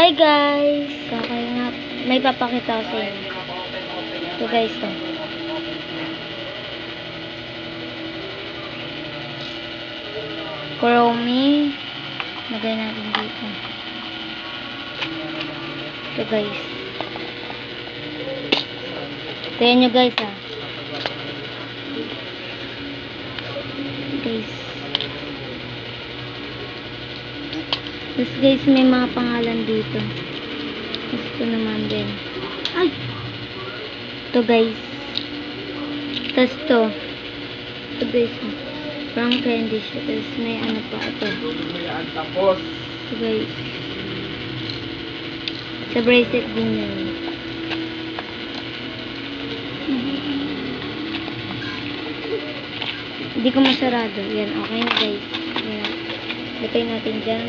Hi guys! Okay nga, may papakita ko sa inyo. Ito guys, oh. Chromie. Lagay natin dito. Ito guys. Tignan nyo guys, ah. Guys. Tapos guys, may mga pangalan dito. Tapos ito naman din. Ay! Ito guys. Tapos ito. Ito guys. Brown candy siya. Tapos may ano pa ito. Ito guys. Sa bracelet din yan. Hindi ko masarado. Yan. Okay na guys. Yan. Lagay natin dyan.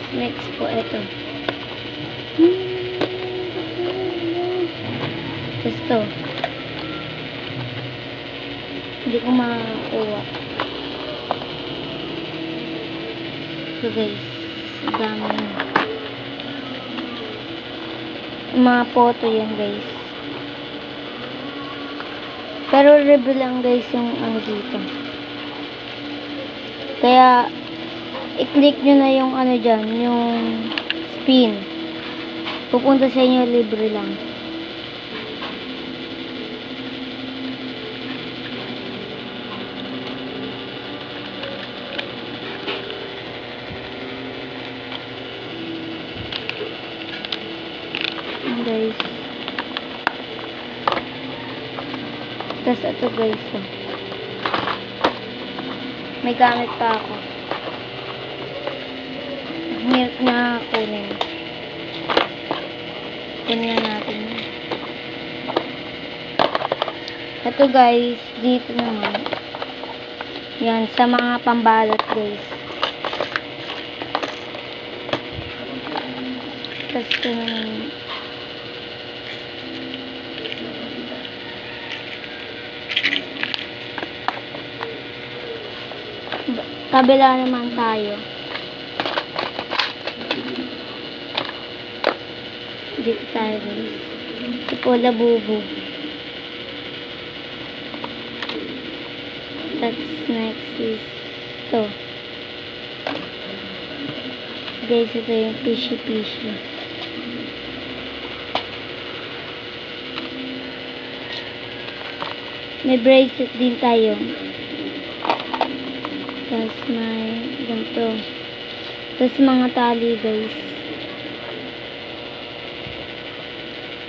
Next po, ito. Tapos ito. Hindi ko makakuha. So guys, dami. Mga photo yan guys. Pero review lang guys yung ano dito. Kaya i-click nyo na yung ano dyan, yung spin. Pupunta sa inyo, libre lang. Guys. Tapos ito guys. Oh. May gamit pa ako. Hirap na kunin. Kunin natin. Ito guys, dito naman. Yan, sa mga pambalot guys. Tapos ito naman. Kabila naman tayo. Dito tayo guys. Ito po labubo. That's next is ito. Guys, ito yung fishy. May bracelet din tayo. Tapos may ganito. Tapos mga tali guys.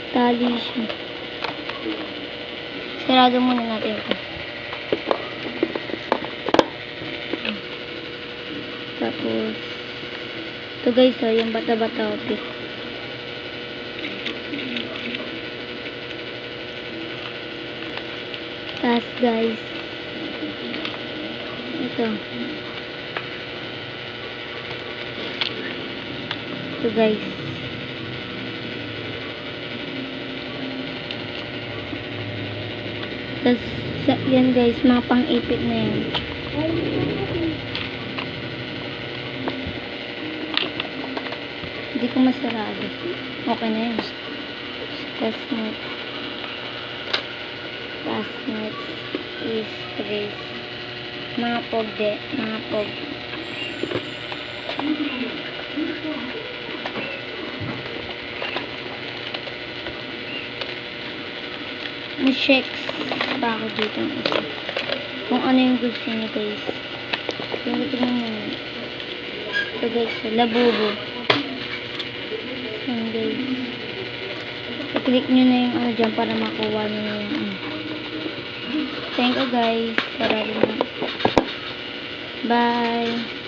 Tali siya. Sarado muna natin ito. Tapos ito guys, oh, yung bata-bata outfit. Tapos guys, ito guys, tapos yan guys, mga pang-ipit na yan. Hindi ko masarado. Okay na yan. Tapos next is trace. Mga pog. May shakes pa ako dito ng isa. Kung ano yung gusto niyo guys. Tingnan nyo. Ito guys, labubo. Yan guys. I-click nyo na yung ano dyan para makuha nyo na yung ano. Thank you guys. Sarado na. Bye.